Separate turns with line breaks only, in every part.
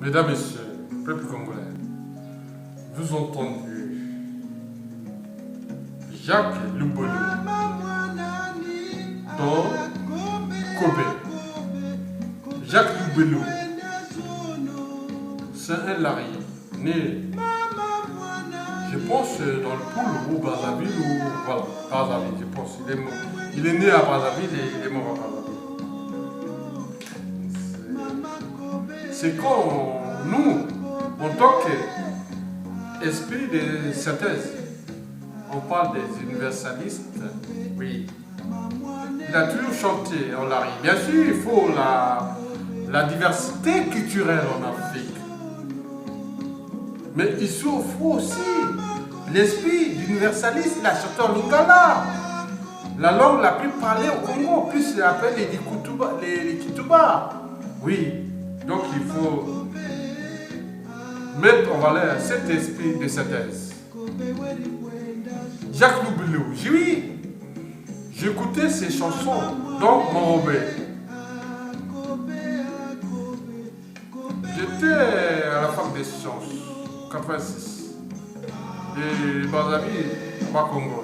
Mesdames, Messieurs, peuple congolais, vous entendez Jacques Lubolu dans Kobe. Jacques Lubolu, c'est un lari né, je pense, dans le Poul ou Brazzaville, ou voilà, Brazzaville, je pense. Il est né à Brazzaville et il est mort à Brazzaville. C'est quand nous, en tant qu'esprit de synthèse, on parle des universalistes, oui. Il a toujours chanté en lari. Bien sûr, il faut la diversité culturelle en Afrique. Mais il faut aussi l'esprit d'universaliste. Il a chanté en lingala. La langue la plus parlée au Congo, plus il appelle les Kituba. Oui. Donc il faut mettre en valeur cet esprit de synthèse. Jacques Lubolu, oui, j'écoutais ses chansons dans mon Robert. J'étais à la fac des sciences, 86, et Brazzaville, à Congo,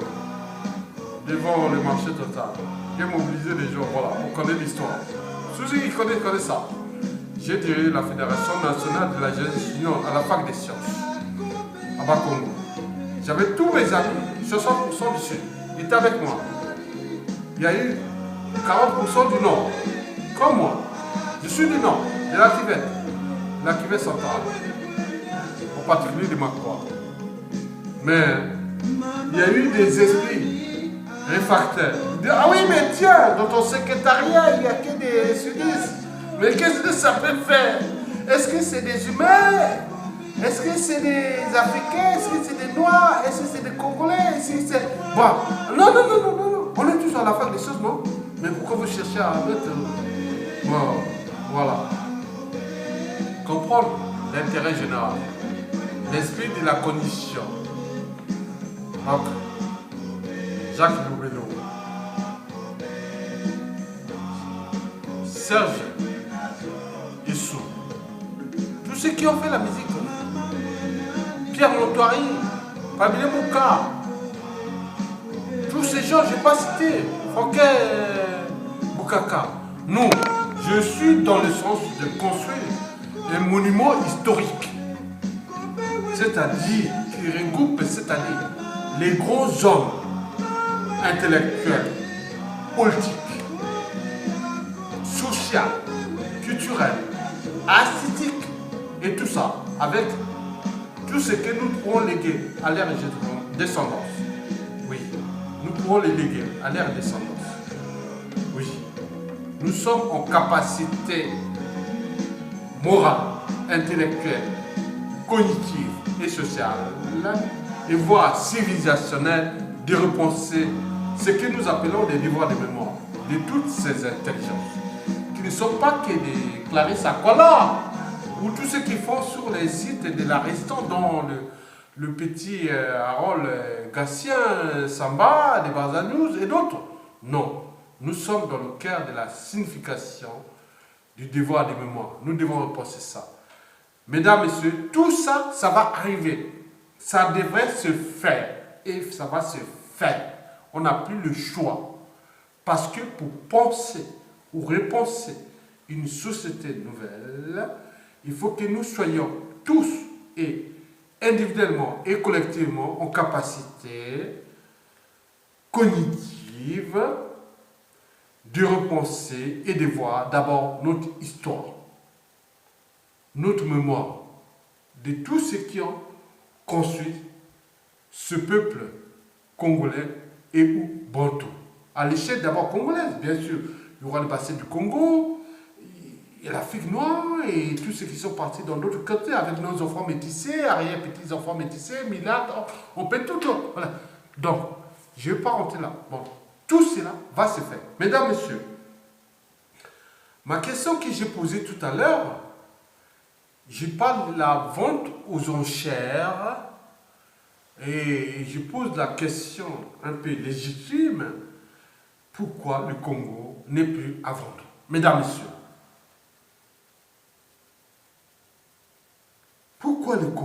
devant le marché total. J'ai mobilisé les gens, voilà, on connaît l'histoire. Ceux qui connaissent ça. J'ai dirigé la Fédération nationale de la jeunesse union à la fac des sciences, à Bakongo. J'avais tous mes amis, 60% du Sud, ils étaient avec moi. Il y a eu 40% du Nord, comme moi. Je suis du Nord, de la cuvette centrale, en particulier de Makwa. Mais il y a eu des esprits réfractaires. Ah oui, mais tiens, dans ton secrétariat, il n'y a que des sudistes. Mais qu'est-ce que ça peut faire? Est-ce que c'est des humains? Est-ce que c'est des Africains? Est-ce que c'est des Noirs? Est-ce que c'est des Congolais? Est-ce que c'est... Bon, non. On est tous à la fin des choses, non? Mais pourquoi vous cherchez à mettre... Bon, voilà. Comprendre l'intérêt général. L'esprit de la condition. Donc, Jacques Lubolu. Serge Issou. Tous ceux qui ont fait la musique. Pierre Montoiri, Fabien Mouka. Tous ces gens, je n'ai pas cité. Franquet Boukaka. Non, je suis dans le sens de construire un monument historique. C'est-à-dire qui regroupe, c'est-à-dire les grands hommes intellectuels, politiques, social, culturel, artistique et tout ça, avec tout ce que nous pourrons léguer à leur descendance. Oui, nous pourrons les léguer à leur descendance. Oui, nous sommes en capacité morale, intellectuelle, cognitive et sociale, et voire civilisationnelle, de repenser ce que nous appelons des devoirs de mémoire de toutes ces intelligences, qui ne sont pas que des Clarisse Akola, ou tous ceux qui font sur les sites de la résistance, dont le petit Harold Gatien Samba, des Barzanous et d'autres. Non, nous sommes dans le cœur de la signification du devoir de mémoire. Nous devons repenser ça. Mesdames, Messieurs, tout ça, ça va arriver. Ça devrait se faire. Et ça va se faire. On n'a plus le choix. Parce que pour penser ou repenser une société nouvelle, il faut que nous soyons tous et individuellement et collectivement en capacité cognitive de repenser et de voir d'abord notre histoire, notre mémoire, de tous ceux qui ont construit ce peuple congolais et ou bantou. À l'échelle d'abord congolaise, bien sûr. Il y aura le bassin du Congo, et l'Afrique noire, et tous ceux qui sont partis dans d'autres côtés avec nos enfants métissés, arrière-petits-enfants métissés, milades, on peut tout. Voilà. Donc, je ne vais pas rentrer là. Bon, tout cela va se faire. Mesdames, Messieurs, ma question que j'ai posée tout à l'heure, je parle de la vente aux enchères, et je pose la question un peu légitime, pourquoi le Congo n'est plus à vendre? Mesdames, Messieurs,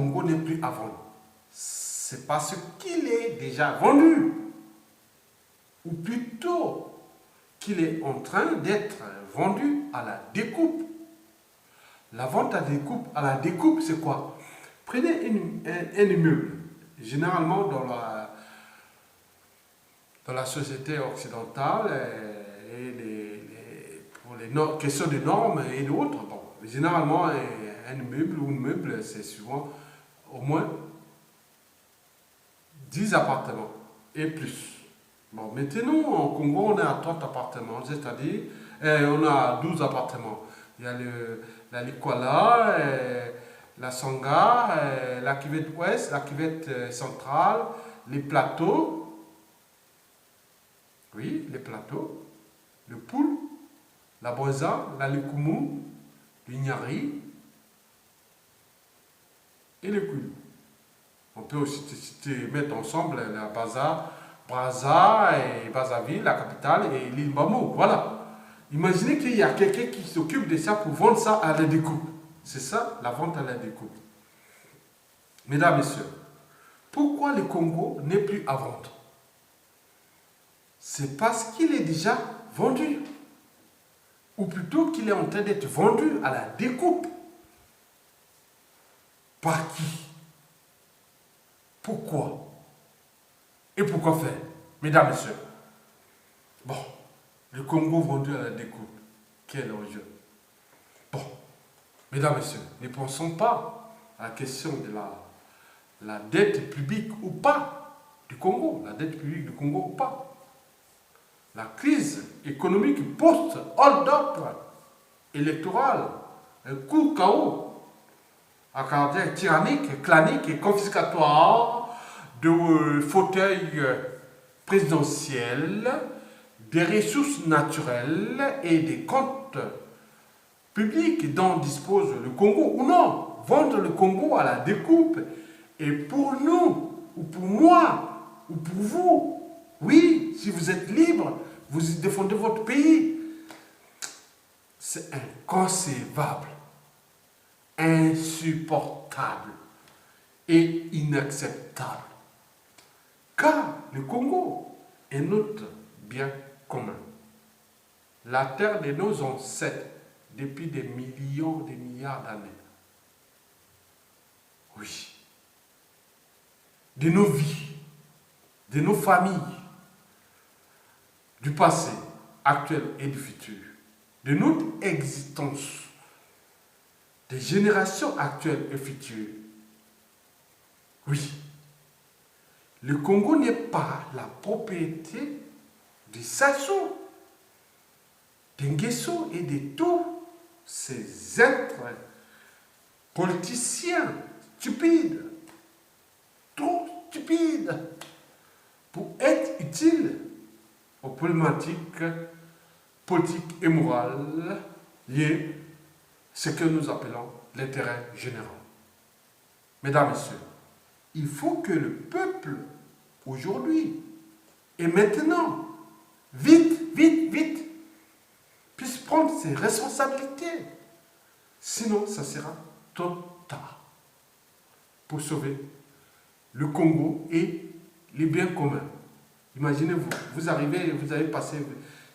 Congo n'est plus à vendre? C'est parce qu'il est déjà vendu. Ou plutôt qu'il est en train d'être vendu à la découpe. La vente à la découpe, c'est quoi? Prenez un immeuble. Généralement, dans la société occidentale, pour les questions de normes et d'autres, bon, généralement, un immeuble ou un meuble, c'est souvent au moins 10 appartements et plus. Bon, maintenant, au Congo, on est à 30 appartements, c'est-à-dire, on a 12 appartements. Il y a la Likwala, la Sanga, la cuvette ouest, la cuvette centrale, les plateaux, oui, les plateaux, le Poul, la Boisa, la Likumu, l'Ignari et le Kulu. On peut aussi mettre ensemble la Brazza et Brazzaville, la capitale, et l'île Bamou. Voilà. Imaginez qu'il y a quelqu'un qui s'occupe de ça pour vendre ça à la découpe. C'est ça, la vente à la découpe. Mesdames, Messieurs, pourquoi le Congo n'est plus à vendre? C'est parce qu'il est déjà vendu. Ou plutôt qu'il est en train d'être vendu à la découpe. Par qui? Pourquoi? Et pourquoi faire? Mesdames, Messieurs, bon, le Congo vendu à la découpe, quel enjeu? Bon, mesdames, Messieurs, ne pensons pas à la question de la dette publique ou pas du Congo, la dette publique du Congo ou pas. La crise économique post-hold-up électoral, un coup KO à caractère tyrannique, clanique et confiscatoire de fauteuils présidentiels, des ressources naturelles et des comptes publics dont dispose le Congo ou non. Vendre le Congo à la découpe et pour nous, ou pour moi, ou pour vous, oui, si vous êtes libre, vous défendez votre pays. C'est inconcevable, insupportable et inacceptable. Car le Congo est notre bien commun. La terre de nos ancêtres depuis des millions, des milliards d'années. Oui. De nos vies, de nos familles, du passé, actuel et du futur, de notre existence, des générations actuelles et futures. Oui, le Congo n'est pas la propriété de Sassou, de Nguesso et de tous ces êtres politiciens stupides, trop stupides, pour être utiles aux problématiques politiques et morales liées à ce que nous appelons l'intérêt général. Mesdames, Messieurs, il faut que le peuple, aujourd'hui et maintenant, vite, vite, vite, puisse prendre ses responsabilités. Sinon, ça sera trop tard pour sauver le Congo et les biens communs. Imaginez-vous, vous avez passé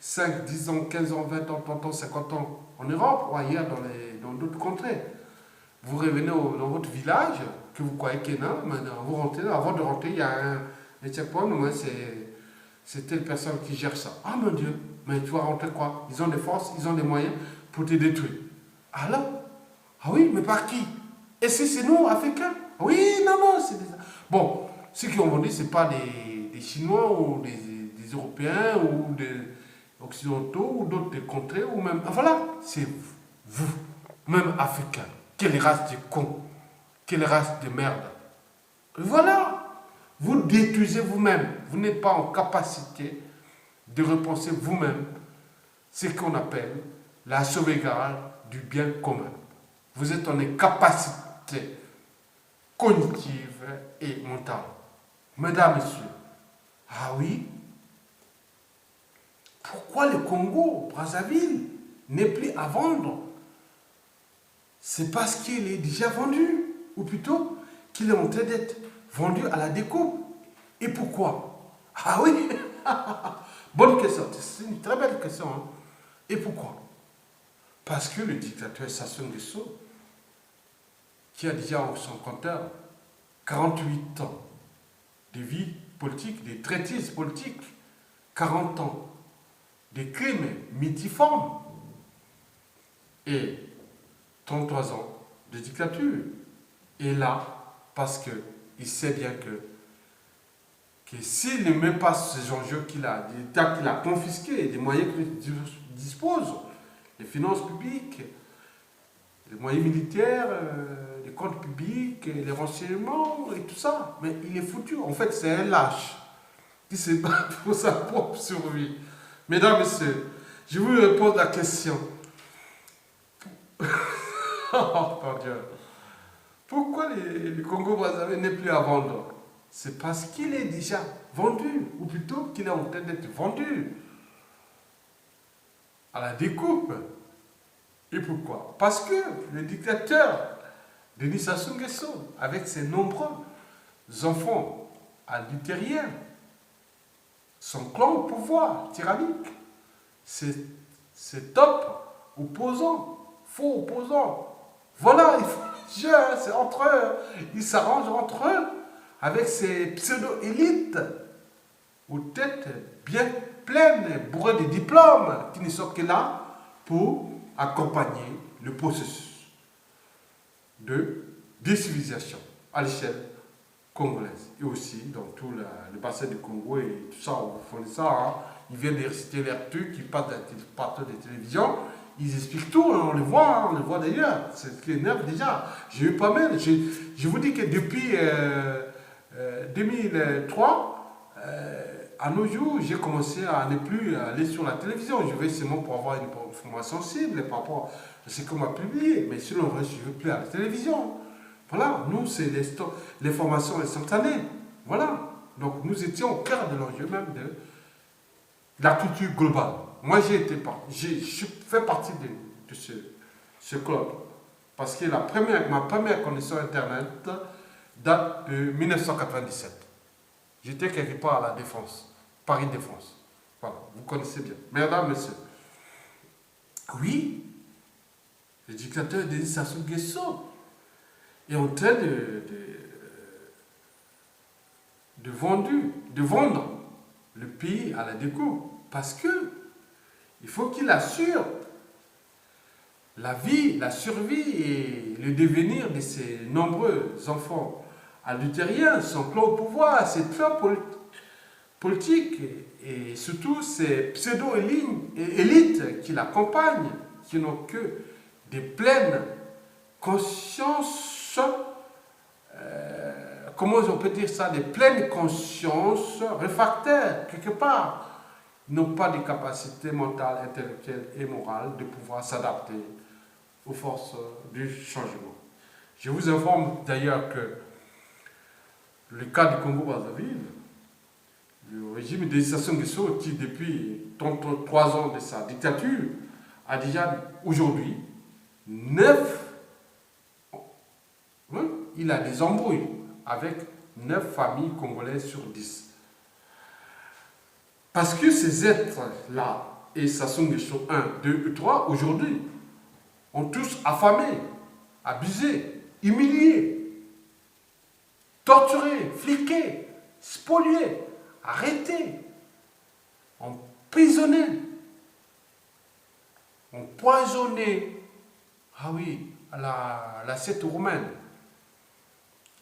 5, 10 ans, 15 ans, 20 ans, 30 ans, 50 ans en Europe ou ailleurs dans d'autres contrées. Vous revenez dans votre village, que vous croyez qu'il y en a, maintenant vous rentrez, avant de rentrer, il y a un checkpoint, c'est telle personne qui gère ça. Ah mon Dieu, mais tu vas rentrer quoi? Ils ont des forces, ils ont des moyens pour te détruire. Alors? Ah oui, mais par qui? Et si c'est nous, Africains? Oui, non, c'est des... Bon, ceux qui ont vendu, ce n'est pas des Chinois ou des Européens ou des Occidentaux ou d'autres contrées, ou même... Voilà, c'est vous, même Africains. Quelle race de cons, quelle race de merde. Voilà, vous détruisez vous-même. Vous n'êtes pas en capacité de repenser vous-même ce qu'on appelle la sauvegarde du bien commun. Vous êtes en incapacité cognitive et mentale. Mesdames, Messieurs, ah oui, pourquoi le Congo, Brazzaville, n'est plus à vendre? C'est parce qu'il est déjà vendu, ou plutôt qu'il est en train d'être vendu à la découpe. Et pourquoi? Ah oui. Bonne question, c'est une très belle question. Hein? Et pourquoi? Parce que le dictateur Sassou Nguesso, qui a déjà en son compteur 48 ans de vie politique, de traitise politique, 40 ans de crimes multiformes et 33 ans de dictature, est là parce qu'il sait bien que s'il ne met pas ces enjeux qu'il a, l'État qu'il a confisqués, des moyens qu'il dispose, les finances publiques, les moyens militaires, les comptes publics, les renseignements et tout ça, mais il est foutu. En fait, c'est un lâche qui se bat pour sa propre survie. Mesdames, Messieurs, je vous pose la question. Oh mon Dieu. Pourquoi le Congo-Brazzaville n'est plus à vendre? C'est parce qu'il est déjà vendu, ou plutôt qu'il est en train d'être vendu à la découpe. Et pourquoi? Parce que le dictateur Denis Sassou Nguesso, avec ses nombreux enfants adultériens, son clan au pouvoir tyrannique, c'est top opposant, faux opposant. Voilà, c'est entre eux, ils s'arrangent entre eux avec ces pseudo-élites aux têtes bien pleines, bourrées de diplômes, qui ne sont que là pour accompagner le processus de décivilisation à l'échelle congolaise et aussi dans tout le bassin du Congo et tout ça, on fait ça, hein. Ils viennent de réciter l'air truc, ils partent des télévisions, ils expliquent tout, on les voit, d'ailleurs, c'est ce qui énerve déjà. J'ai eu pas mal, je vous dis que depuis 2003, à nos jours, j'ai commencé à ne plus aller sur la télévision. Je vais seulement pour avoir une information sensible par rapport à ce qu'on m'a publié. Mais sinon, je ne vais plus à la télévision. Voilà, nous, c'est l'information instantanée. Voilà. Donc, nous étions au cœur de l'enjeu même de la culture globale. Moi, je fais partie de ce club. Parce que ma première connexion Internet date de 1997. J'étais quelque part à la Défense, Paris Défense. Voilà, vous connaissez bien. Mesdames, Messieurs, oui, le dictateur Denis Sassou Nguesso est en train de vendre le pays à la découpe parce que il faut qu'il assure la vie, la survie et le devenir de ses nombreux enfants adultériens, son clan au pouvoir, ses plans politiques et surtout ces pseudo-élites qui l'accompagnent, qui n'ont que des pleines consciences, comment on peut dire ça, des pleines consciences réfractaires, quelque part, n'ont pas de capacité mentale, intellectuelle et morale de pouvoir s'adapter aux forces du changement. Je vous informe d'ailleurs que le cas du Congo-Brazzaville, le régime de Sassou Nguesso, qui depuis 33 ans de sa dictature, a déjà aujourd'hui 9, il a des embrouilles avec 9 familles congolaises sur 10. Parce que ces êtres-là, et Sassou Nguesso 1, 2 et 3, aujourd'hui, ont tous affamé, abusé, humilié, torturé, fliqué, spolié, arrêté, emprisonné, empoisonné, ah oui, à la secte roumaine,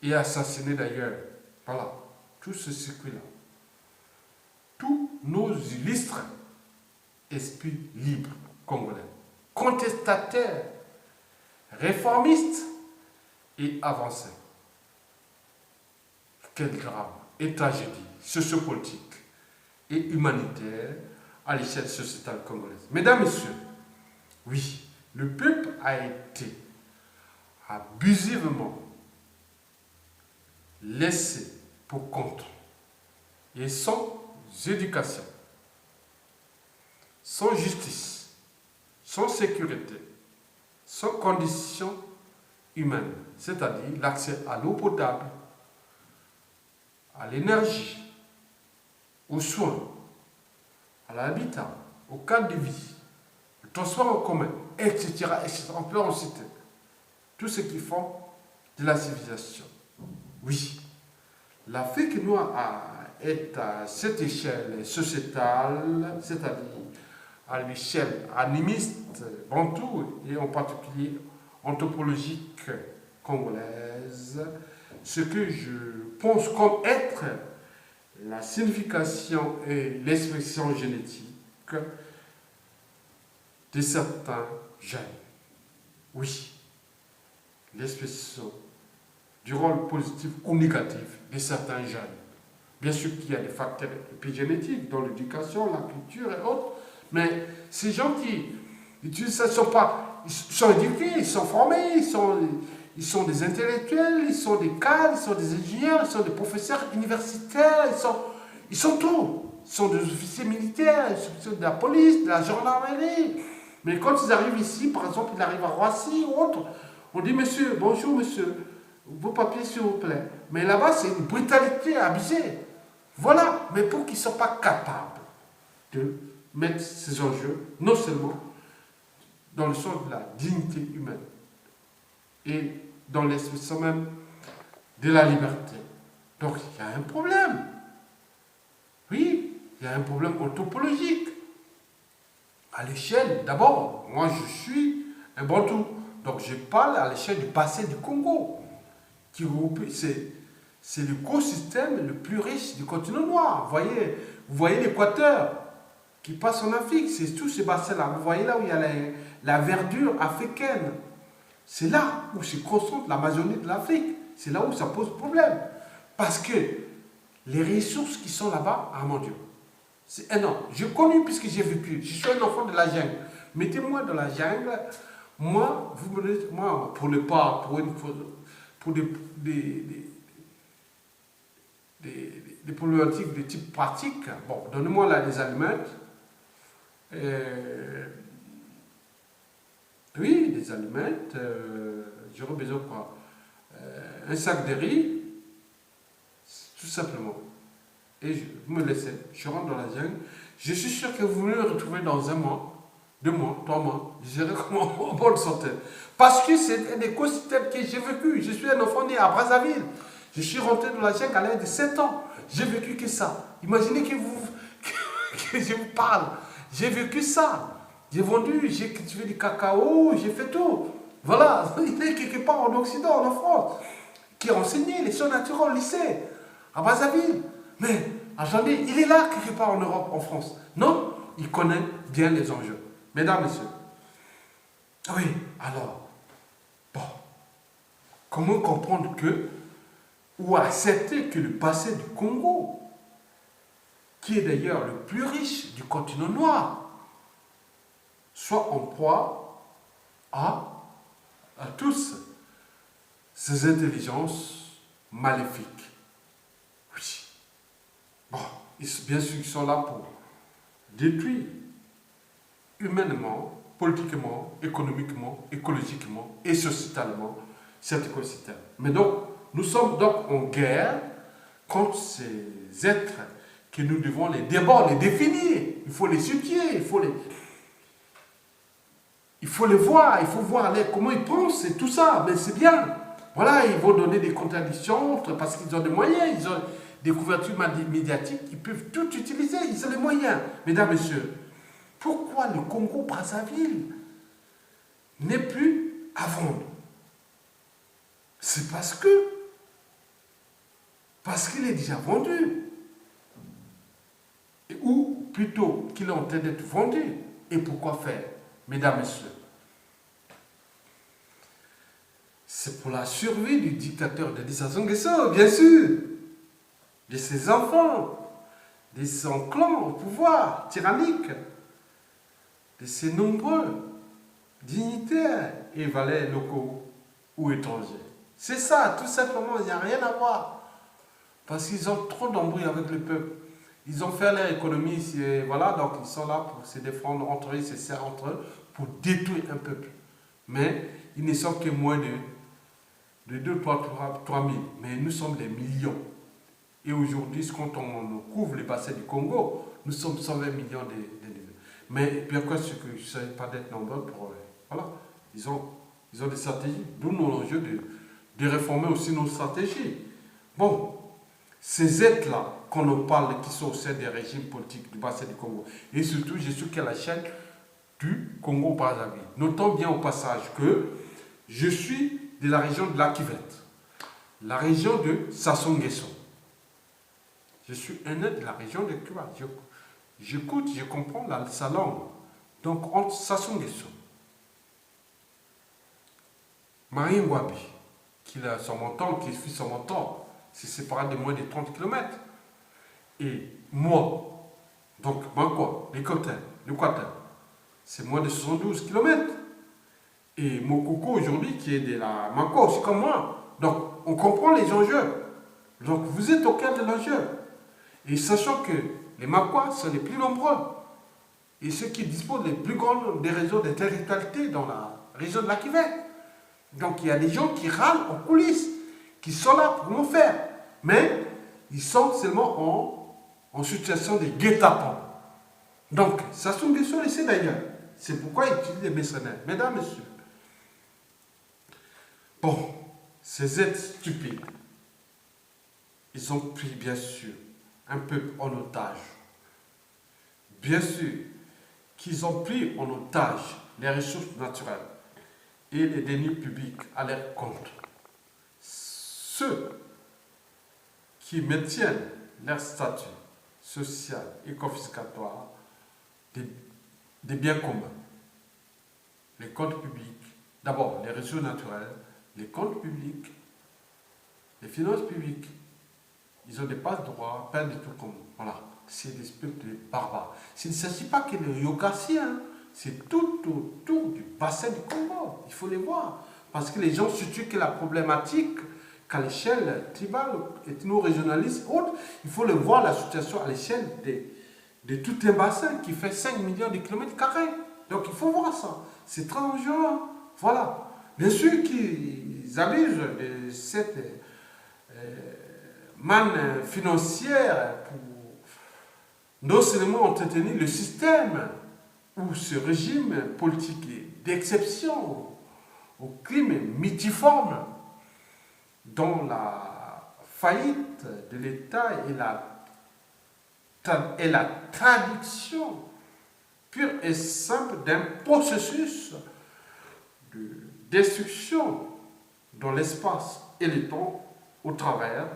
et assassiné d'ailleurs. Voilà, tout ce circuit-là. Tous nos illustres esprits libres congolais, contestataires, réformistes et avancés. Quel drame et tragédie sociopolitique et humanitaire à l'échelle sociétale congolaise. Mesdames, Messieurs, oui, le peuple a été abusivement laissé pour compte et sans éducation, sans justice, sans sécurité, sans conditions humaine, c'est-à-dire l'accès à l'eau potable, à l'énergie, aux soins, à l'habitat, au cadre de vie, le transport en commun, etc., etc. On peut en citer tout ce qui font de la civilisation. Oui, l'Afrique noire est à cette échelle sociétale, c'est-à-dire à l'échelle animiste, bantou, et en particulier anthropologique congolaise, ce que je pense comme être la signification et l'expression génétique de certains gènes. Oui, l'expression du rôle positif ou négatif de certains gènes. Bien sûr qu'il y a des facteurs épigénétiques dans l'éducation, la culture et autres, mais ces gens qui utilisent ça, ils sont éduqués, ils sont formés, ils sont des intellectuels, ils sont des cadres, ils sont des ingénieurs, ils sont des professeurs universitaires, ils sont tout. Ils sont des officiers militaires, ils sont de la police, de la gendarmerie. Mais quand ils arrivent ici, par exemple, ils arrivent à Roissy ou autre, on dit monsieur, bonjour monsieur, vos papiers s'il vous plaît. Mais là-bas, c'est une brutalité abusée. Voilà, mais pour qu'ils ne soient pas capables de mettre ces enjeux, non seulement dans le sens de la dignité humaine et dans l'expression même de la liberté. Donc il y a un problème. Oui, il y a un problème anthropologique. À l'échelle, d'abord, moi je suis un Bantou, donc je parle à l'échelle du bassin du Congo, qui c'est l'écosystème le plus riche du continent noir. Vous voyez l'équateur qui passe en Afrique, c'est tous ces bassins-là. Vous voyez là où il y a la verdure africaine. C'est là où se concentre l'Amazonie de l'Afrique. C'est là où ça pose problème. Parce que les ressources qui sont là-bas, ah mon Dieu, c'est énorme. Je connais puisque j'ai vécu. Je suis un enfant de la jungle. Mettez-moi dans la jungle. Moi, vous me dites, moi, pour des problématiques de type pratique, bon, donnez-moi là des aliments. Oui, des aliments. J'aurais besoin de quoi? Un sac de riz, tout simplement. Et vous me laissez, je rentre dans la jungle. Je suis sûr que vous me retrouver dans 1 mois, 2 mois, 3 mois. Je dirais comment en bonne santé. Parce que c'est un écosystème que j'ai vécu. Je suis un enfant né à Brazzaville. Je suis rentré dans la jungle à l'âge de 7 ans. J'ai vécu que ça. Imaginez que je vous parle. J'ai vécu ça. J'ai vendu, j'ai cultivé du cacao, j'ai fait tout. Voilà, il est quelque part en Occident, en France, qui a enseigné les sciences naturelles au lycée, à Brazzaville. Mais, attendez, il est là quelque part en Europe, en France. Non, il connaît bien les enjeux. Mesdames, messieurs. Oui, alors, bon, comment comprendre que, ou accepter que le bassin du Congo, qui est d'ailleurs le plus riche du continent noir, soit en proie à tous ces intelligences maléfiques. Oui. Bon, bien sûr, ils sont là pour détruire humainement, politiquement, économiquement, écologiquement et sociétalement cet écosystème. Mais donc, nous sommes donc en guerre contre ces êtres que nous devons les déborder, les définir. Il faut les étudier, il faut les voir, il faut voir comment ils pensent et tout ça, mais c'est bien. Voilà, ils vont donner des contradictions parce qu'ils ont des moyens, ils ont des couvertures médiatiques, ils peuvent tout utiliser, ils ont les moyens. Mesdames, messieurs, pourquoi le Congo-Brazzaville n'est plus à vendre? C'est parce qu'il est déjà vendu. Ou plutôt qu'il est en train d'être vendu. Et pourquoi faire, mesdames, messieurs? C'est pour la survie du dictateur de Sassou Nguesso, bien sûr, de ses enfants, de son clan au pouvoir tyrannique, de ses nombreux dignitaires et valets locaux ou étrangers. C'est ça, tout simplement, il n'y a rien à voir. Parce qu'ils ont trop d'embrouilles avec le peuple. Ils ont fait leur économie, voilà, donc ils sont là pour se défendre entre eux, se serrent entre eux, pour détruire un peuple. Mais ils ne sont que moins de de 2, 3 000, mais nous sommes des millions. Et aujourd'hui, quand on couvre les bassins du Congo, nous sommes 120 millions d'individus. Mais bien quoi, ce que je ne savais pas d'être nombreux pour... Voilà, ils ont des stratégies, d'où l'enjeu de réformer aussi nos stratégies. Bon, ces aides-là qu'on nous parle, qui sont au sein des régimes politiques du bassin du Congo, et surtout, je suis qu'à la chaîne du Congo-Brazzaville. Notons bien au passage que je suis de la région de la Kivette, la région de Sassou Nguesso. Je suis un de la région de Cuba. J'écoute, je comprends sa langue. Donc, entre Sassou Nguesso, Marie Wabi, qui a son montant, qui suit son montant, c'est séparé de moins de 30 km. Et moi, donc, Banco, l'Équateur, c'est moins de 72 km. Et Mokoko aujourd'hui, qui est de la Mako, c'est comme moi. Donc, on comprend les enjeux. Donc, vous êtes au cœur de l'enjeu. Et sachant que les Makois sont les plus nombreux. Et ceux qui disposent les plus grands des réseaux de territorialité dans la région de la Kivette. Donc, il y a des gens qui râlent en coulisses, qui sont là pour nous faire. Mais, ils sont seulement en situation de guet-apens. Donc, Sassou Nguesso le sait d'ailleurs. C'est pourquoi il utilise les mercenaires. Mesdames, Messieurs, bon, ces aides stupides, ils ont pris, bien sûr, un peuple en otage. Bien sûr qu'ils ont pris en otage les ressources naturelles et les deniers publics à leur compte. Ceux qui maintiennent leur statut social et confiscatoire des biens communs, les comptes publics, d'abord les ressources naturelles, les comptes publics, les finances publiques, ils ont des passe-droits, pas du tout comme. Voilà, c'est des peuples barbares. Il ne s'agit pas que les Yokassi, hein, c'est tout autour du bassin du Congo. Il faut les voir. Parce que les gens situent que la problématique, qu'à l'échelle tribale, ethno-régionaliste, autre, il faut le voir la situation à l'échelle de tout un bassin qui fait 5 millions de kilomètres carrés. Donc il faut voir ça. C'est très dangereux. Voilà. Bien sûr qu'ils abusent de cette manne financière pour non seulement entretenir le système ou ce régime politique d'exception au crime mythiforme dont la faillite de l'État est la traduction pure et simple d'un processus de destruction dans l'espace et le temps au travers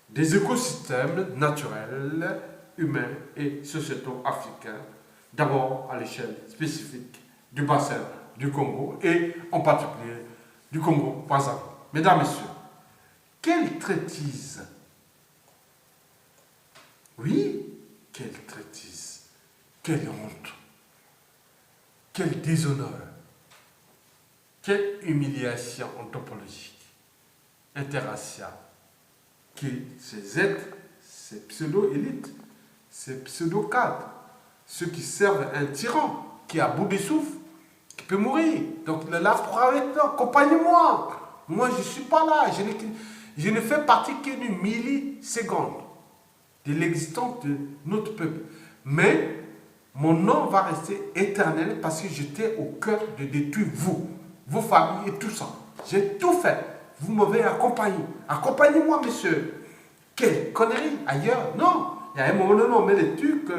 des écosystèmes naturels, humains et sociétaux africains, d'abord à l'échelle spécifique du bassin du Congo et en particulier du Congo-Brazzaville. Mesdames, Messieurs, quelle traîtrise! Oui, quelle traîtrise! Quelle honte! Quel déshonneur! Quelle humiliation anthropologique, interraciale, que ces êtres, ces pseudo-élites, ces pseudo-cadres, ceux qui servent un tyran qui est à bout de souffle, qui peut mourir. Donc il est là pour avec toi, accompagne-moi. Moi je ne suis pas là, je ne fais partie que d'une milliseconde de l'existence de notre peuple. Mais mon nom va rester éternel parce que j'étais au cœur de détruire vous, vos familles et tout ça. J'ai tout fait. Vous m'avez accompagné. Accompagnez-moi, monsieur. Quelle connerie. Ailleurs, non. Il y a un moment donné, on met des trucs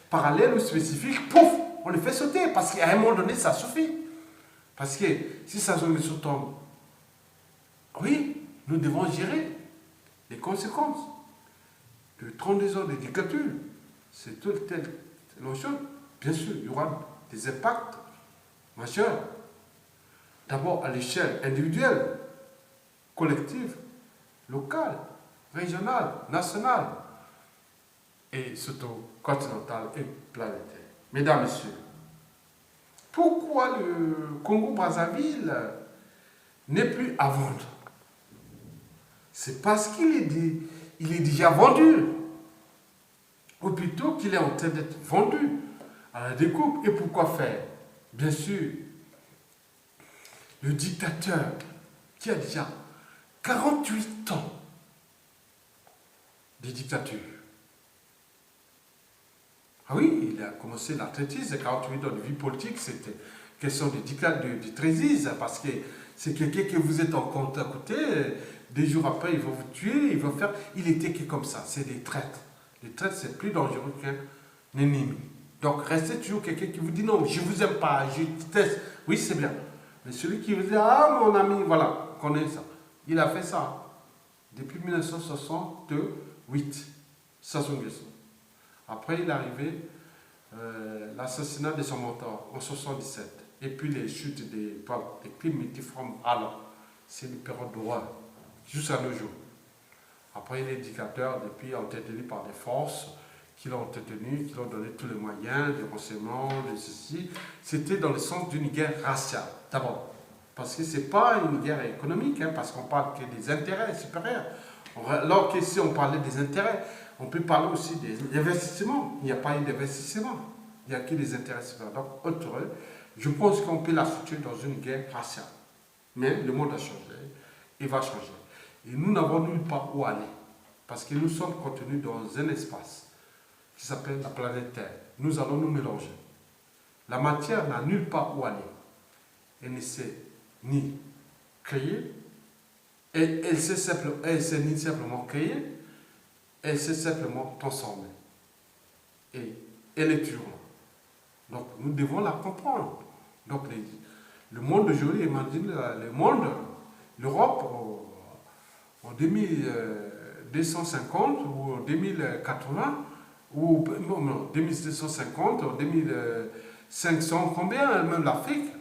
parallèles ou spécifiques. Pouf, on les fait sauter. Parce qu'à un moment donné, ça suffit. Parce que si ça se tombe, oui, nous devons gérer les conséquences de 32 ans de dictature. C'est toute telle notion. Bien sûr, il y aura des impacts majeurs. D'abord à l'échelle individuelle, collective, locale, régionale, nationale et surtout continentale et planétaire. Mesdames, Messieurs, pourquoi le Congo-Brazzaville n'est plus à vendre? C'est parce qu'il est déjà vendu, ou plutôt qu'il est en train d'être vendu à la découpe. Et pourquoi faire? Bien sûr, le dictateur qui a déjà 48 ans de dictature. Ah oui, il a commencé l'athlétisme, 48 ans de vie politique, c'était question de dictature, de traîtrise, parce que c'est quelqu'un que vous êtes en compte à côté, des jours après, il va vous tuer, il va faire... Il était que comme ça, c'est des traîtres. Les traîtres, c'est plus dangereux qu'un ennemi. Donc, restez toujours quelqu'un qui vous dit non, je ne vous aime pas, je déteste. Oui, c'est bien. Mais celui qui vous dit, ah, mon ami, voilà, connaît ça. Il a fait ça depuis 1968, Sassou Nguesso. Après, il est arrivé l'assassinat de son mentor en 1977. Et puis les chutes des primitiformes alors. C'est une période d'horreur, jusqu'à nos jours. Après, il est dictateur, depuis entretenu par des forces qui l'ont entretenu, qui l'ont donné tous les moyens, de renseignement, de ceci. C'était dans le sens d'une guerre raciale, d'abord. Parce que ce n'est pas une guerre économique, hein, parce qu'on parle que des intérêts supérieurs. Alors qu'ici, on parlait des intérêts, on peut parler aussi des investissements. Il n'y a pas eu d'investissement, il n'y a que des intérêts supérieurs. Donc, autre, je pense qu'on peut la situer dans une guerre raciale. Mais le monde a changé, il va changer. Et nous n'avons nulle part où aller, parce que nous sommes contenus dans un espace qui s'appelle la planète Terre. Nous allons nous mélanger. La matière n'a nulle part où aller. Elle ne sait ni créer, elle sait ni simplement créer, elle sait simplement transformer. Et elle est toujours là. Donc nous devons la comprendre. Donc le monde d'aujourd'hui, imagine le monde, l'Europe en 2250 ou en 2080, ou non, 2250, en 2500, combien, même l'Afrique,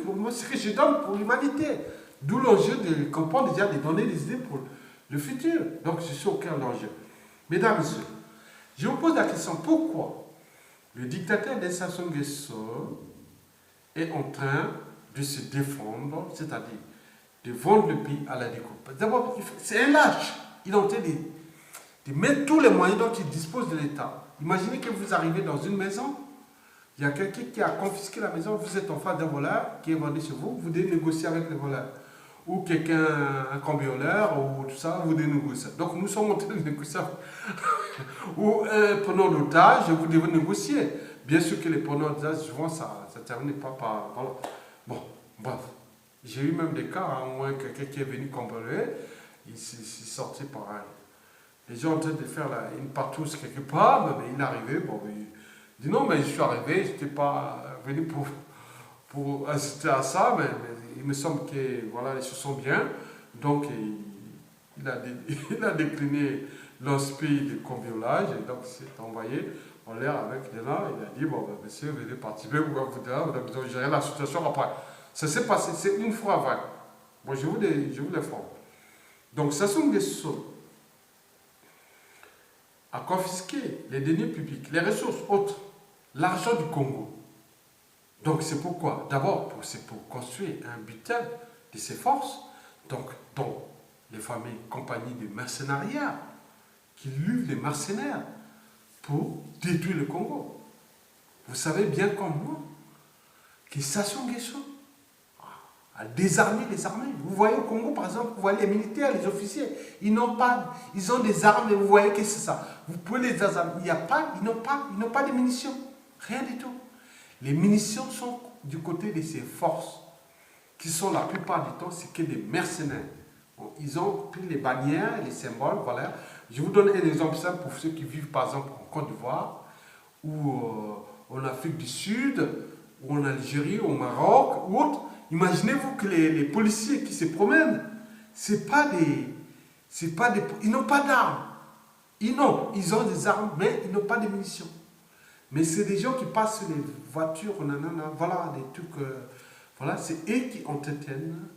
moi ce que je donne pour l'humanité. D'où l'enjeu de comprendre déjà, de donner des idées pour le futur. Donc je suis au cœur de l'enjeu. Mesdames et messieurs, je vous pose la question, pourquoi le dictateur de Sassou Nguesso est en train de se défendre, c'est-à-dire de vendre le pays à la découpe. D'abord, c'est un lâche. Il est en train de mettre tous les moyens dont il dispose de l'État. Imaginez que vous arrivez dans une maison, il y a quelqu'un qui a confisqué la maison, vous êtes en face d'un voleur qui est vendu chez vous, vous devez négocier avec le voleur. Ou quelqu'un, un cambrioleur, ou tout ça, vous devez négocier. Donc nous sommes en train de négocier. Ou un preneur d'otage, vous devez négocier. Bien sûr que les preneurs d'otage, souvent, ça ne termine pas par... Voilà. Bon, bref. J'ai eu même des cas, hein, où quelqu'un qui est venu cambrioler, il s'est sorti pareil. Les gens ont en train de faire une partouze quelque part, mais il est arrivé, bon, il dit non, mais je suis arrivé, je n'étais pas venu pour assister à ça, mais il me semble que voilà, les choses sont bien. Donc il a décliné l'inspi de cambriolage, et donc il s'est envoyé en l'air avec des là, il a dit, bon, ben, monsieur, venez participer, vous avez besoin de gérer la situation après. Ça s'est passé, c'est une fois avant. Bon, je vous l'informe. Donc, Sassou Nguesso a confisqué les deniers publics, les ressources autres, l'argent du Congo. Donc, c'est pourquoi, d'abord, c'est pour construire un butin de ses forces, donc, dont les fameuses compagnies de mercenariat, qui luvent les mercenaires pour détruire le Congo. Vous savez bien comme moi que Sassou Nguesso à désarmer les armées. Vous voyez au Congo, par exemple, vous voyez les militaires, les officiers, ils ont des armes, et vous voyez que c'est ça. Vous pouvez les désarmer. Ils n'ont pas de munitions. Rien du tout. Les munitions sont du côté de ces forces, qui sont la plupart du temps, c'est que des mercenaires. Bon, ils ont pris les bannières, les symboles, voilà. Je vous donne un exemple simple pour ceux qui vivent, par exemple, en Côte d'Ivoire, ou en Afrique du Sud, ou en Algérie, au Maroc, ou autre. Imaginez-vous que les policiers qui se promènent, ils n'ont pas d'armes. Ils ont des armes, mais ils n'ont pas de munitions. Mais c'est des gens qui passent sur les voitures, nanana, voilà, des trucs, voilà, c'est eux qui entretiennent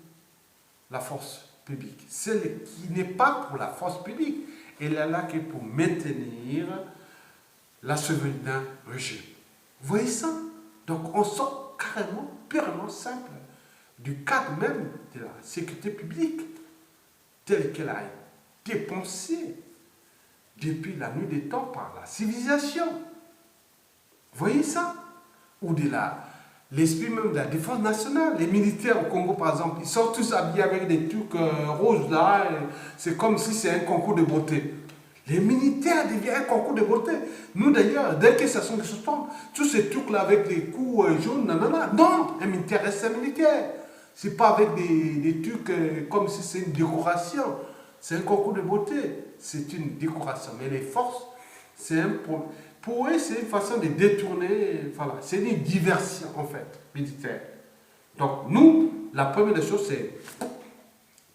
la force publique. Celle qui n'est pas pour la force publique, elle est là que pour maintenir la survie d'un régime. Vous voyez ça? Donc on sort carrément, purement simple, du cadre même de la sécurité publique telle qu'elle a été pensée depuis la nuit des temps par la civilisation. Vous voyez ça? Ou de l'esprit même de la défense nationale. Les militaires au Congo, par exemple, ils sont tous habillés avec des trucs roses là. C'est comme si c'est un concours de beauté. Les militaires deviennent un concours de beauté. Nous d'ailleurs, dès que ça sont des suspens, tous ces trucs-là avec des coups jaunes, nanana, non, un militaire reste un militaire. C'est pas avec des trucs comme si c'est une décoration. C'est un concours de beauté. C'est une décoration. Mais les forces, c'est un problème. Pour eux, c'est une façon de détourner, voilà, c'est une diversion en fait, militaire. Donc nous, la première des choses, c'est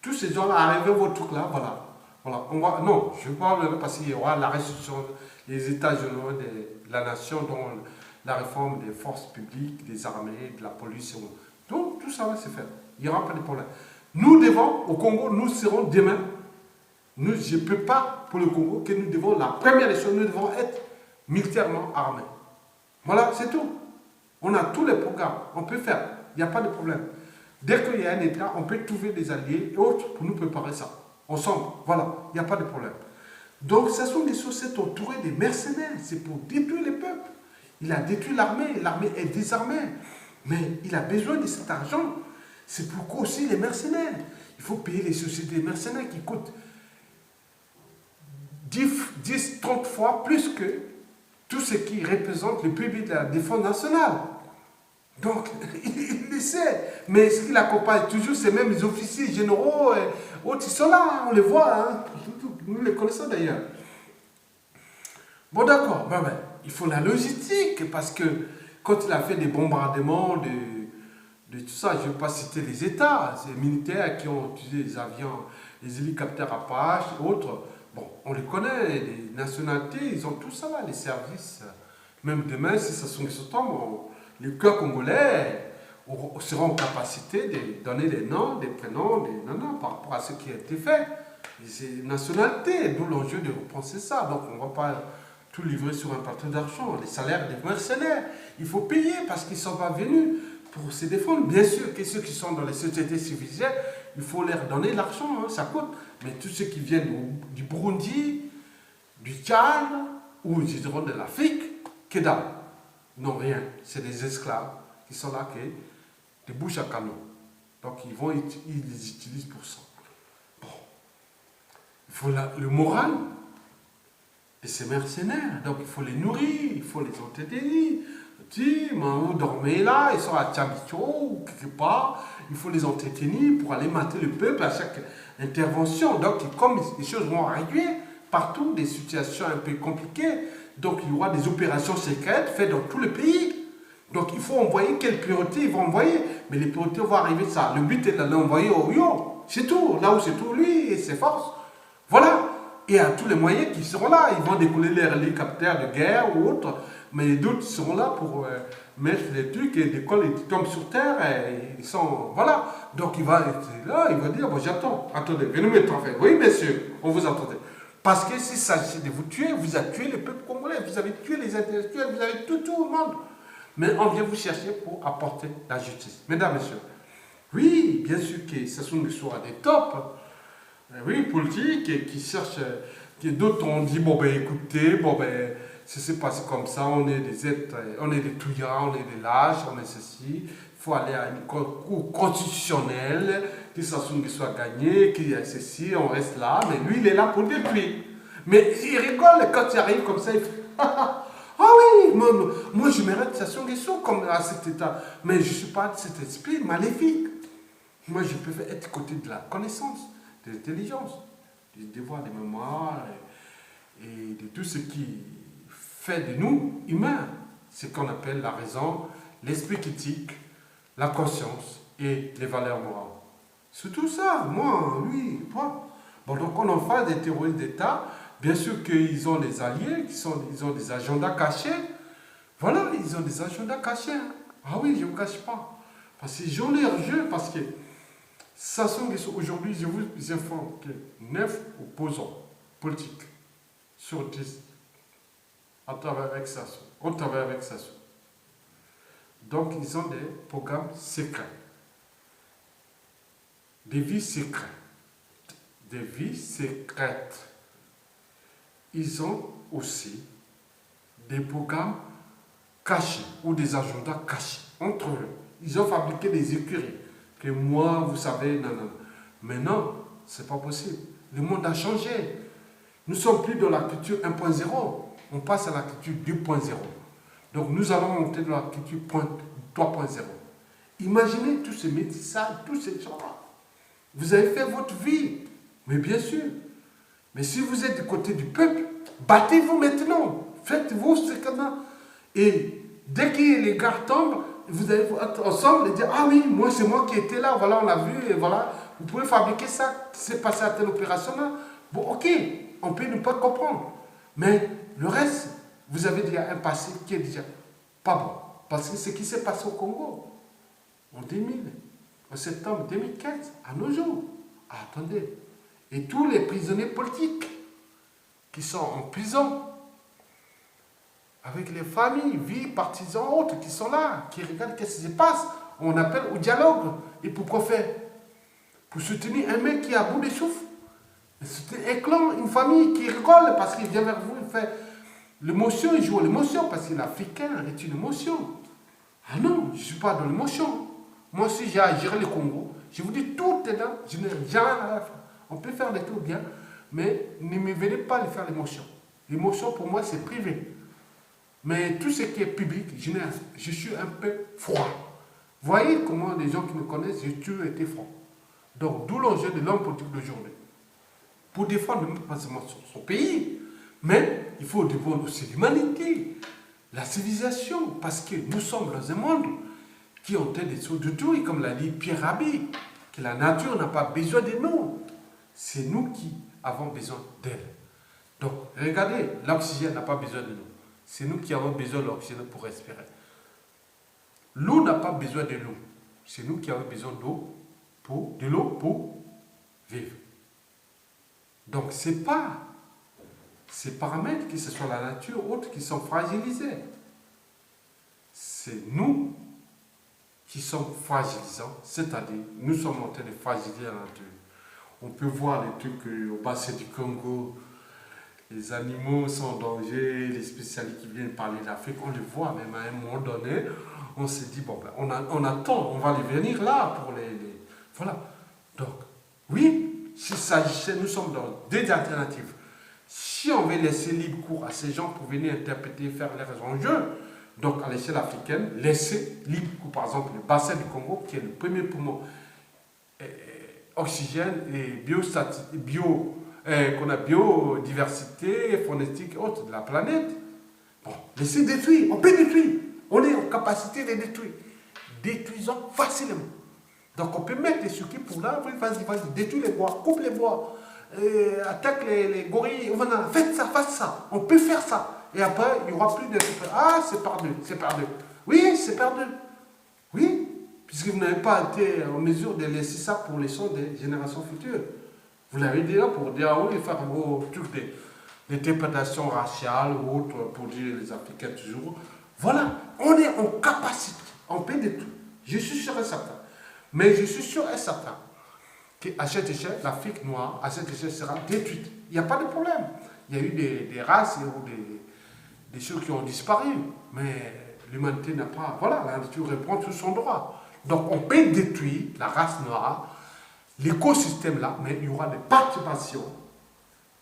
tous ces gens-là, arrivez vos trucs là, voilà. Voilà, non, je parle parce qu'il y aura la restitution des États généraux de la nation, dont la réforme des forces publiques, des armées, de la police. Donc tout ça va se faire. Il n'y aura pas de problème. Nous devons, au Congo, nous serons demain. Nous, je ne peux pas, pour le Congo, que nous devons, la première des choses, nous devons être militairement armés. Voilà, c'est tout. On a tous les programmes, on peut faire, il n'y a pas de problème. Dès qu'il y a un État, on peut trouver des alliés et autres pour nous préparer ça. Ensemble, voilà, il n'y a pas de problème. Donc, ce sont des sociétés entourées des mercenaires, c'est pour détruire les peuples. Il a détruit l'armée est désarmée, mais il a besoin de cet argent. C'est pourquoi aussi les mercenaires. Il faut payer les sociétés mercenaires qui coûtent 10, 30 fois plus que tout ce qui représente le PIB de la défense nationale. Donc, il le sait. Mais ce qui l'accompagne toujours, c'est même les officiers généraux et autres, ils sont là, on les voit, hein. Nous les connaissons d'ailleurs. Bon, d'accord, il faut la logistique, parce que quand il a fait des bombardements de tout ça, je ne vais pas citer les États, c'est les militaires qui ont utilisé les avions, les hélicoptères Apache et autres. Bon, on les connaît, les nationalités, ils ont tout ça là, les services. Même demain, si ça sont les septembre, les cœurs congolais seront en capacité de donner des noms, des prénoms, des nanas par rapport à ce qui a été fait. Les nationalités, d'où l'enjeu de repenser ça. Donc on ne va pas tout livrer sur un plateau d'argent. Les salaires des mercenaires, il faut payer parce qu'ils ne sont pas venus pour se défendre. Bien sûr que ceux qui sont dans les sociétés civilisées, il faut leur donner l'argent, hein, ça coûte. Mais tous ceux qui viennent du Burundi, du Tchad, ou je dirais de l'Afrique, que dalle. Non, rien. C'est des esclaves qui sont là, des bouches à canon. Donc ils les utilisent pour ça. Bon. Il faut le moral de ces mercenaires. Donc il faut les nourrir, il faut les entretenir. Vous dormez là, ils sont à Tchabicho ou quelque part. Il faut les entretenir pour aller mater le peuple à chaque intervention. Donc comme les choses vont arriver partout, des situations un peu compliquées, donc il y aura des opérations secrètes faites dans tout le pays. Donc il faut envoyer quelles priorités ils vont envoyer. Mais les priorités vont arriver ça. Le but est de l'envoyer au Rio. C'est tout. Là où c'est tout, lui et ses forces. Voilà. Et à tous les moyens qui seront là. Ils vont décoller les hélicoptères de guerre ou autres. Mais d'autres seront là pour mettre les trucs et décollent et tombent sur terre. Et ils sont. Voilà. Donc il va être là. Il va dire bon, j'attends. Attendez, venez mettre en fait. Oui, messieurs, on vous attendait. Parce que s'il s'agit de vous tuer, vous avez tué le peuple congolais. Vous avez tué les intellectuels. Vous avez tout le monde. Mais on vient vous chercher pour apporter la justice. Mesdames, messieurs, oui, bien sûr que ce sont des soirs des tops, oui, politiques, qui cherchent, d'autres ont dit, bon ben écoutez, bon ben, ça s'est passé comme ça, on est des êtres, on est des touillards, on est des lâches, on est ceci, il faut aller à une cour constitutionnelle, que ça soit gagné, qu'il y a ceci, on reste là, mais lui il est là pour détruire. Mais il rigole quand il arrive comme ça, il fait, ah oui, moi je mérite Sassou Nguesso comme à cet état. Mais je ne suis pas de cet esprit maléfique. Moi je peux être côté de la connaissance, de l'intelligence, du devoir de mémoire et de tout ce qui fait de nous humains. Ce qu'on appelle la raison, l'esprit critique, la conscience et les valeurs morales. C'est tout ça, moi, lui, toi. Bon, donc on en fait des terroristes d'État. Bien sûr qu'ils ont des alliés, ils ont des agendas cachés. Voilà, ils ont des agendas cachés. Hein. Ah oui, je ne cache pas. Parce qu'ils ont leur jeu, parce que aujourd'hui, je vous informe que 9 opposants politiques sur 10 à travers avec Sassou. Donc, ils ont des programmes secrets. Des vies secrètes. Des vies secrètes. Ils ont aussi des programmes cachés ou des agendas cachés. entre eux. Ils ont fabriqué des écuries. Que moi, vous savez, non, non. Mais non, c'est pas possible. Le monde a changé. Nous ne sommes plus dans la culture 1.0. On passe à la culture 2.0. Donc nous allons monter dans la culture 3.0. Imaginez tous ces métissages, tous ces gens-là. Vous avez fait votre vie, mais bien sûr. Mais si vous êtes du côté du peuple, battez-vous maintenant. Faites-vous ce qu'on a. Et dès que les gars tombent, vous allez être ensemble et dire, ah oui, moi c'est moi qui étais là, voilà, on l'a vu, et voilà. Vous pouvez fabriquer ça, c'est passé à telle opération là. Bon, ok, on peut ne pas comprendre. Mais le reste, vous avez déjà un passé qui est déjà pas bon. Parce que ce qui s'est passé au Congo, en 2000, en septembre 2015, à nos jours, attendez, et tous les prisonniers politiques qui sont en prison, avec les familles, vies, partisans, autres qui sont là, qui regardent qu'est-ce qui se passe, on appelle au dialogue. Et pourquoi faire? Pour soutenir un mec qui est à bout de souffle. Soutenir un clan, une famille qui rigole parce qu'il vient vers vous, il fait l'émotion, il joue l'émotion parce que l'Africain est une émotion. Ah non, je ne suis pas dans l'émotion. Moi, si j'ai à gérer le Congo, je vous dis tout est là, je n'ai jamais à faire. On peut faire des trucs bien, mais ne me venez pas de faire l'émotion. L'émotion, pour moi, c'est privé. Mais tout ce qui est public, je suis un peu froid. Voyez comment les gens qui me connaissent, j'ai toujours été froid. Donc, d'où l'enjeu de l'homme politique d'aujourd'hui. Pour défendre pas seulement son pays, mais il faut défendre aussi l'humanité, la civilisation, parce que nous sommes dans un monde qui ont des choses de tout, et comme l'a dit Pierre Rabhi, que la nature n'a pas besoin de nous. C'est nous qui avons besoin d'elle. Donc, regardez, l'oxygène n'a pas besoin de nous. C'est nous qui avons besoin de l'oxygène pour respirer. L'eau n'a pas besoin de l'eau. C'est nous qui avons besoin d'eau pour vivre. Donc, ce n'est pas ces paramètres, que ce soit la nature ou autres, qui sont fragilisés. C'est nous qui sommes fragilisants, c'est-à-dire nous sommes en train de fragiliser la nature. On peut voir les trucs au bassin du Congo, les animaux sont en danger, les spécialistes qui viennent parler d'Afrique, on les voit, même à un moment donné, on se dit, bon, ben, on attend, on va les venir là pour les... Voilà. Donc, oui, s'il s'agissait, nous sommes dans deux alternatives. Si on veut laisser libre cours à ces gens pour venir interpréter, faire leurs enjeux, donc à l'échelle africaine, laisser libre cours, par exemple, le bassin du Congo, qui est le premier poumon oxygène et qu'on a biodiversité, phonétique et autres de la planète. Bon, laissez détruire, on peut détruire. On est en capacité de détruire. Détruisons facilement. Donc on peut mettre des circuits pour là, vas-y, détruis les bois, coupe les bois, attaque les gorilles, faites ça. On peut faire ça. Et après, il n'y aura plus de... Ah, c'est perdu. Oui, c'est perdu. Oui, puisque vous n'avez pas été en mesure de laisser ça pour les sons des générations futures. Vous l'avez dit là pour dire, oui, faire vos trucs d'interprétation raciale ou autre, pour dire les Africains toujours. Voilà, on est en capacité, on peut détruire. Je suis sûr et certain. Mais je suis sûr et certain qu'à cette échelle, l'Afrique noire, à cette échelle, sera détruite. Il n'y a pas de problème. Il y a eu des races ou des choses qui ont disparu. Mais l'humanité n'a pas... Voilà, la nature reprend tout son droit. Donc on peut détruire la race noire, l'écosystème là, mais il y aura des perturbations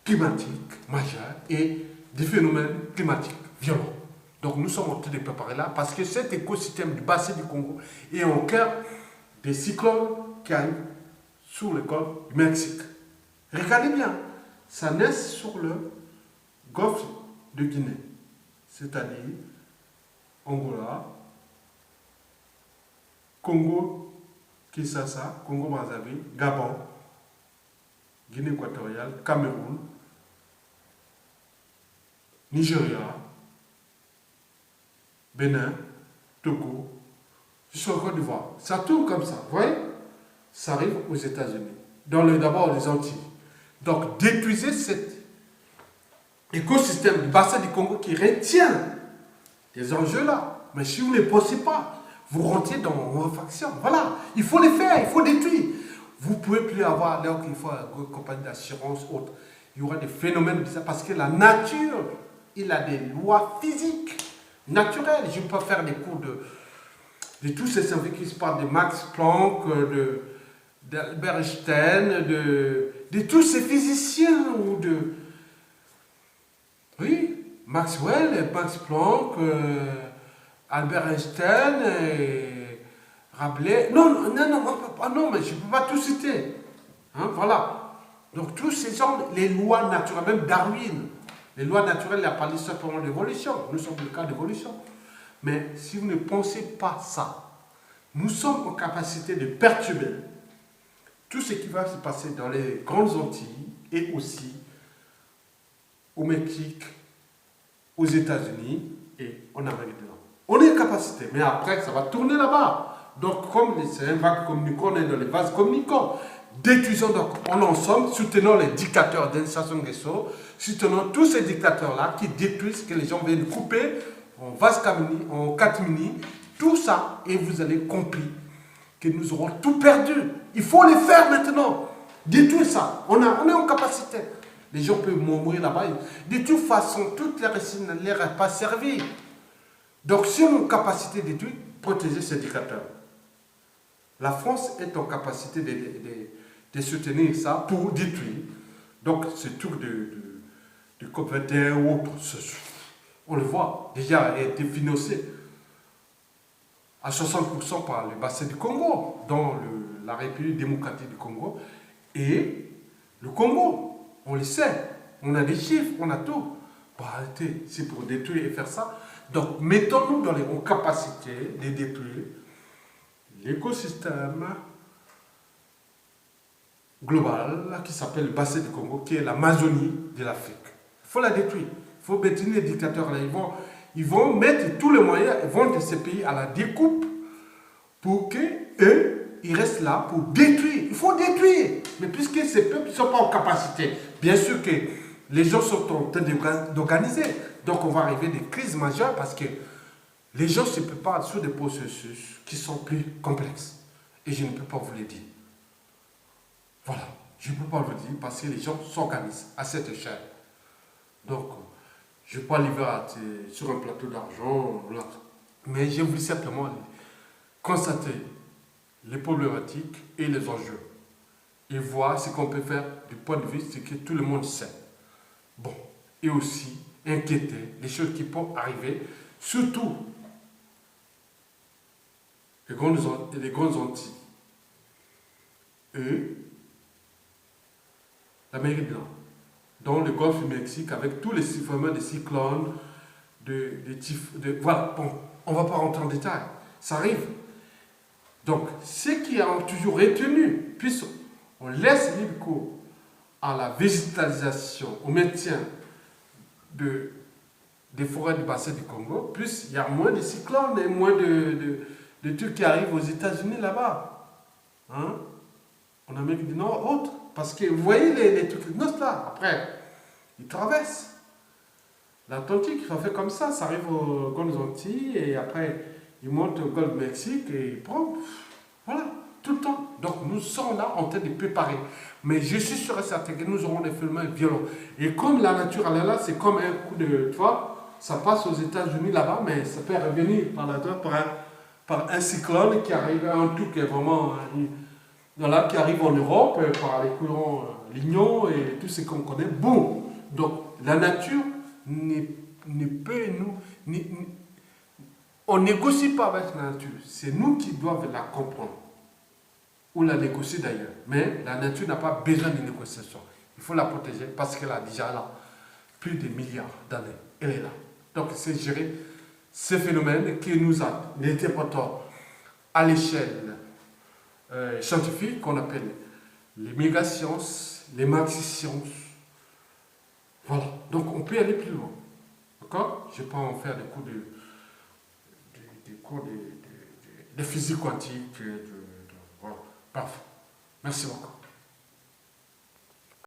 climatiques majeures et des phénomènes climatiques violents. Donc nous sommes en train de préparer là, parce que cet écosystème du bassin du Congo est au cœur des cyclones qui arrivent sur le golfe du Mexique. Regardez bien, ça naît sur le golfe de Guinée, c'est-à-dire Angola, Congo, Kinshasa, Congo-Brazzaville, Gabon, Guinée équatoriale, Cameroun, Nigeria, Bénin, Togo, jusqu'en Côte d'Ivoire. Ça tourne comme ça, vous voyez? Ça arrive aux États-Unis, d'abord les Antilles. Donc, détruisez cet écosystème du bassin du Congo qui retient les enjeux là. Mais si vous ne les pensez pas, vous rentrez dans vos factions. Voilà, il faut les faire, il faut détruire. Vous ne pouvez plus avoir, là qu'il faut une compagnie d'assurance, autre. Il y aura des phénomènes bizarres parce que la nature, il a des lois physiques, naturelles. Je ne peux pas faire des cours de tous ces scientifiques qui se parlent de Max Planck, d'Albert Einstein, de tous ces physiciens, ou de... Oui, Maxwell, Max Planck, Albert Einstein, et Rabelais... Non, mais je ne peux pas tout citer. Hein, voilà. Donc tous ces gens, les lois naturelles, même Darwin, les lois naturelles, il a parlé simplement d'évolution. Nous sommes le cas d'évolution. Mais si vous ne pensez pas ça, nous sommes en capacité de perturber tout ce qui va se passer dans les grandes Antilles et aussi au Mexique, aux États-Unis et en Amérique du Nord. On est en capacité, mais après, ça va tourner là-bas. Donc, comme c'est un vague communicant, on est dans les vases communicants. Détruisons donc en ensemble, soutenons les dictateurs d'Insertion Guesso, soutenons tous ces dictateurs-là qui détruisent, que les gens viennent couper en vase en catimini, tout ça, et vous allez comprendre que nous aurons tout perdu. Il faut les faire maintenant. Détruire ça. On est en capacité. Les gens peuvent mourir là-bas. De toute façon, toutes les racines ne leur ont pas servi. Donc, si on est en capacité de détruire, protéger ces dictateurs. La France est en capacité de soutenir ça pour détruire. Donc, ce truc de COP21 ou autre, on le voit, déjà a été financé à 60% par le bassin du Congo, dans la République démocratique du Congo, et le Congo, on le sait, on a des chiffres, on a tout. Bon, arrêtez, c'est pour détruire et faire ça. Donc, mettons-nous en capacité de détruire l'écosystème global qui s'appelle le bassin du Congo, qui est l'Amazonie de l'Afrique. Il faut la détruire. Il faut bétonner les dictateurs là. Ils vont mettre tous les moyens, ils vont de ces pays à la découpe pour qu'eux, ils restent là pour détruire. Il faut détruire. Mais puisque ces peuples ne sont pas en capacité, bien sûr que les gens sont en train d'organiser. Donc on va arriver à des crises majeures parce que les gens se préparent sur des processus qui sont plus complexes. Et je ne peux pas vous le dire. Voilà. Je ne peux pas vous le dire parce que les gens s'organisent à cette échelle. Donc, je ne vais pas livrer sur un plateau d'argent, mais je voulais simplement constater les problématiques et les enjeux. Et voir ce qu'on peut faire du point de vue, ce que tout le monde sait. Bon, et aussi inquiéter les choses qui peuvent arriver, surtout les grandes Antilles. Et l'Amérique du Nord, dans le golfe du Mexique, avec tous les phénomènes de cyclones, voilà, bon, on ne va pas rentrer en détail, ça arrive. Donc, ceux qui ont toujours retenu, puisqu'on laisse libre cours à la végétalisation, au maintien des forêts du bassin du Congo, plus il y a moins de cyclones et moins de trucs qui arrivent aux États-Unis là-bas. Hein? En Amérique du Nord, autre. Parce que vous voyez les trucs de là, après, ils traversent l'Atlantique, ça fait comme ça arrive aux grandes Antilles, et après, ils montent au golfe du Mexique, et ils prennent, voilà, tout le temps. Donc, nous sommes là en train de préparer. Mais je suis sûr et certain que nous aurons des phénomènes violents. Et comme la nature, elle est là, c'est comme un coup de, tu vois, ça passe aux États-Unis là-bas, mais ça peut revenir par là-dedans, par un cyclone qui arrive, un truc qui est vraiment... Voilà, qui arrive en Europe par les courants lignons et tout ce qu'on connaît. Bon, donc la nature ne peut nous... on ne négocie pas avec la nature. C'est nous qui devons la comprendre. Ou la négocier d'ailleurs. Mais la nature n'a pas besoin de négociation. Il faut la protéger parce qu'elle a déjà là plus de milliards d'années. Elle est là. Donc c'est gérer ces phénomènes qui nous interprétons à l'échelle scientifique qu'on appelle les mégasciences, les maxisciences. Voilà. Donc on peut aller plus loin. D'accord? Je ne vais pas en faire des cours de physique quantique. Voilà. Parfait. Merci beaucoup.